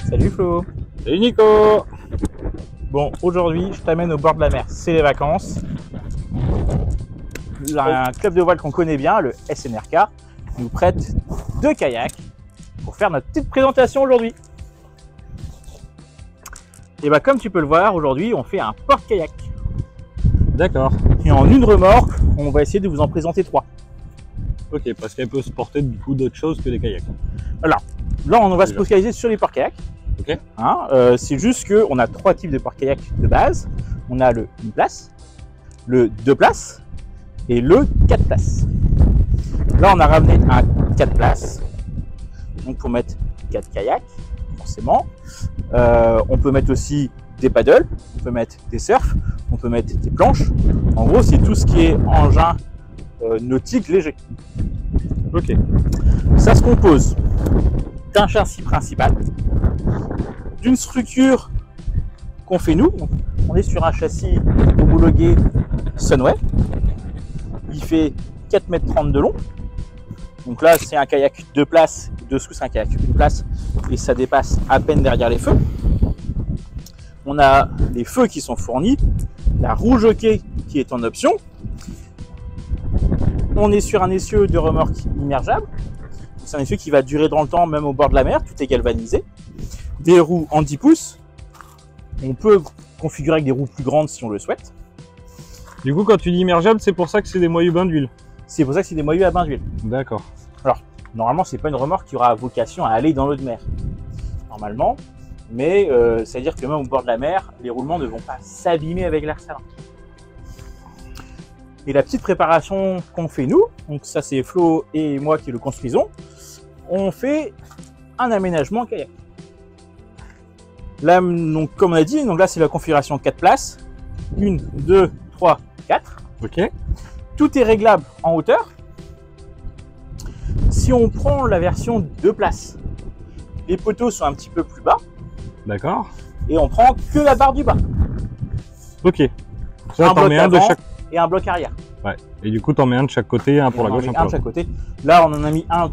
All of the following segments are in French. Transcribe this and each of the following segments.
Salut Flo. Salut Nico. Bon, aujourd'hui, je t'amène au bord de la mer. C'est les vacances. Un club de voile qu'on connaît bien, le SNRK, nous prête 2 kayaks pour faire notre petite présentation aujourd'hui. Et bah comme tu peux le voir, aujourd'hui, on fait un porte-kayak. D'accord. Et en une remorque, on va essayer de vous en présenter 3. Ok, parce qu'elle peut se porter du coup d'autres choses que les kayaks. Alors, là, on va se focaliser sur les porte-kayaks. Ok. C'est juste qu'on a 3 types de porte-kayak de base. On a le 1 place, le 2 places et le 4 places. Là, on a ramené un 4 places. Donc, pour mettre 4 kayaks, forcément. On peut mettre aussi des paddles, on peut mettre des surfs, on peut mettre des planches. En gros, c'est tout ce qui est engin nautique léger. Ok. Ça se compose d'un châssis principal, d'une structure qu'on fait nous. On est sur un châssis homologué Sunway. Il fait 4,30 m de long. Donc là, c'est un kayak 2 places. Dessous, c'est un kayak 1 place. Et ça dépasse à peine derrière les feux. On a les feux qui sont fournis. La roue jockey qui est en option. On est sur un essieu de remorque immergeable. C'est un essieu qui va durer dans le temps, même au bord de la mer. Tout est galvanisé. Des roues en 10 pouces. On peut configurer avec des roues plus grandes si on le souhaite. Du coup, quand tu dis immergeable, c'est pour ça que c'est des moyeux bains d'huile. C'est pour ça que c'est des moyeux à bain d'huile. D'accord. Alors, normalement, c'est pas une remorque qui aura vocation à aller dans l'eau de mer. Normalement. Mais c'est-à-dire que même au bord de la mer, les roulements ne vont pas s'abîmer avec l'air salin. Et la petite préparation qu'on fait nous, donc ça c'est Flo et moi qui le construisons, on fait un aménagement kayak. Là, donc, comme on a dit, donc là c'est la configuration 4 places. 1, 2, 3, 4. Ok. Tout est réglable en hauteur. Si on prend la version 2 places, les poteaux sont un petit peu plus bas. D'accord. Et on prend que la barre du bas. Ok. Un bloc avant et un bloc arrière. Ouais. Et du coup, t'en mets un de chaque côté, un pour la gauche, un pour la droite. Un de chaque côté. Là, on en a mis un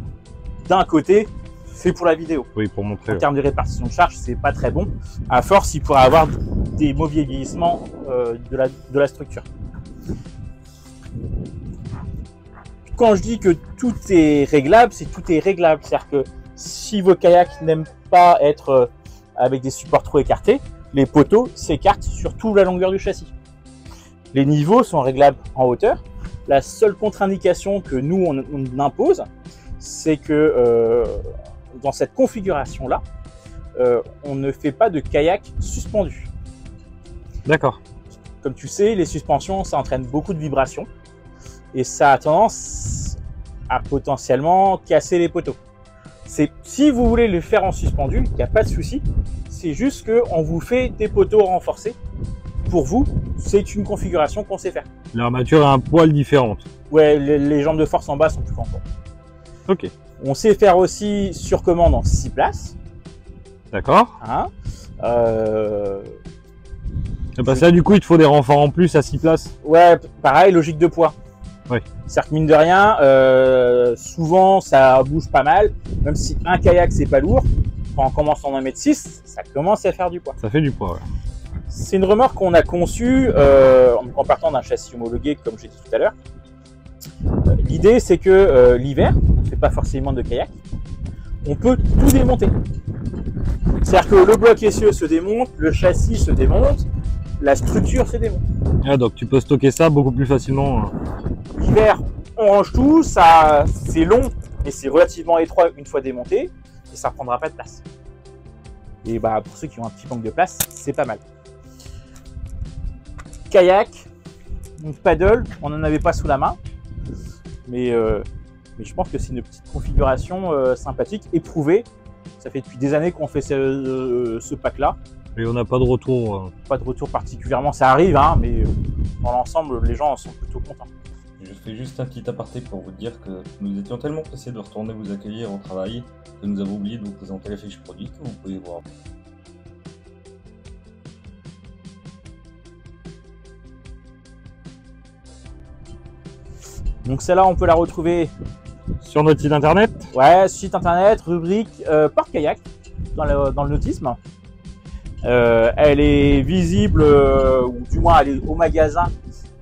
d'un côté. C'est pour la vidéo. Oui, pour montrer. En termes de répartition de charge, c'est pas très bon. À force, il pourrait avoir des mauvais vieillissements de la structure. Quand je dis que tout est réglable, c'est tout est réglable. C'est-à-dire que si vos kayaks n'aiment pas être avec des supports trop écartés, les poteaux s'écartent sur toute la longueur du châssis. Les niveaux sont réglables en hauteur. La seule contre-indication que nous on impose, c'est que dans cette configuration-là, on ne fait pas de kayak suspendu. D'accord. Comme tu sais, les suspensions, ça entraîne beaucoup de vibrations et ça a tendance à potentiellement casser les poteaux. Si vous voulez le faire en suspendu, il n'y a pas de souci. C'est juste qu'on vous fait des poteaux renforcés. Pour vous, c'est une configuration qu'on sait faire. L'armature est un poil différente. Ouais, les jambes de force en bas sont plus grandes. Ok. On sait faire aussi sur commande en 6 places. D'accord. Bah ça, du coup, il te faut des renforts en plus à 6 places. Ouais, pareil, logique de poids. Oui. C'est-à-dire que mine de rien, souvent ça bouge pas mal. Même si un kayak c'est pas lourd, quand on commence en 1,6 m, ça commence à faire du poids. Ça fait du poids, ouais. C'est une remorque qu'on a conçue en partant d'un châssis homologué, comme j'ai dit tout à l'heure. L'idée, c'est que l'hiver, on ne fait pas forcément de kayak, on peut tout démonter. C'est-à-dire que le bloc essieu se démonte, le châssis se démonte, la structure se démonte. Ah, donc tu peux stocker ça beaucoup plus facilement. L'hiver, on range tout, c'est long, mais c'est relativement étroit une fois démonté, et ça ne prendra pas de place. Et bah, pour ceux qui ont un petit manque de place, c'est pas mal. Kayak, donc paddle, on n'en avait pas sous la main, mais je pense que c'est une petite configuration sympathique, éprouvée. Ça fait depuis des années qu'on fait ce pack-là. Et on n'a pas de retour. Pas de retour particulièrement, ça arrive, hein, mais dans l'ensemble, les gens en sont plutôt contents. Je fais juste un petit aparté pour vous dire que nous étions tellement pressés de retourner vous accueillir au travail que nous avons oublié de vous présenter la fiche produit que vous pouvez voir. Donc celle-là, on peut la retrouver Sur notre site internet. Ouais, site internet, rubrique porte-kayak. dans le nautisme. Elle est visible, ou du moins elle est au magasin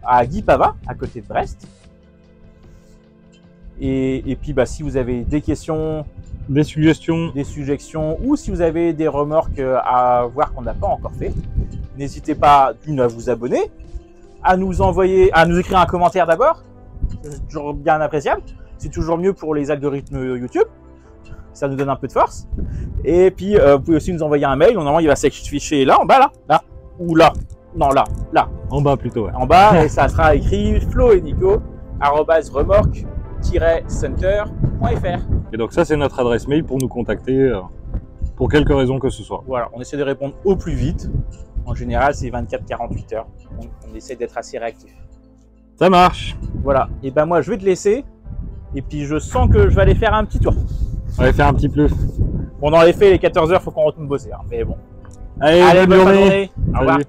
à Guipava, à côté de Brest. Et puis si vous avez des questions, Des suggestions. des suggestions, ou si vous avez des remorques à voir qu'on n'a pas encore fait, n'hésitez pas à vous abonner, à nous écrire un commentaire d'abord, c'est toujours bien appréciable, c'est toujours mieux pour les algorithmes YouTube, ça nous donne un peu de force. Et puis vous pouvez aussi nous envoyer un mail, normalement il va s'afficher là, en bas, là, ou là, non là, En bas plutôt, ouais. en bas, et ça sera écrit flo@remorque-center.fr. Et donc ça, c'est notre adresse mail pour nous contacter pour quelque raison que ce soit. Voilà, on essaie de répondre au plus vite. En général, c'est 24-48 heures. Donc, on essaie d'être assez réactif. Ça marche. Voilà. Et ben moi, je vais te laisser. Et puis, je sens que je vais aller faire un petit tour. On va faire un petit plus. Bon, dans les faits, les 14 heures, faut qu'on retourne bosser. Hein, mais bon. Allez, bonne bonne fin de journée. journée. Au revoir. Salut.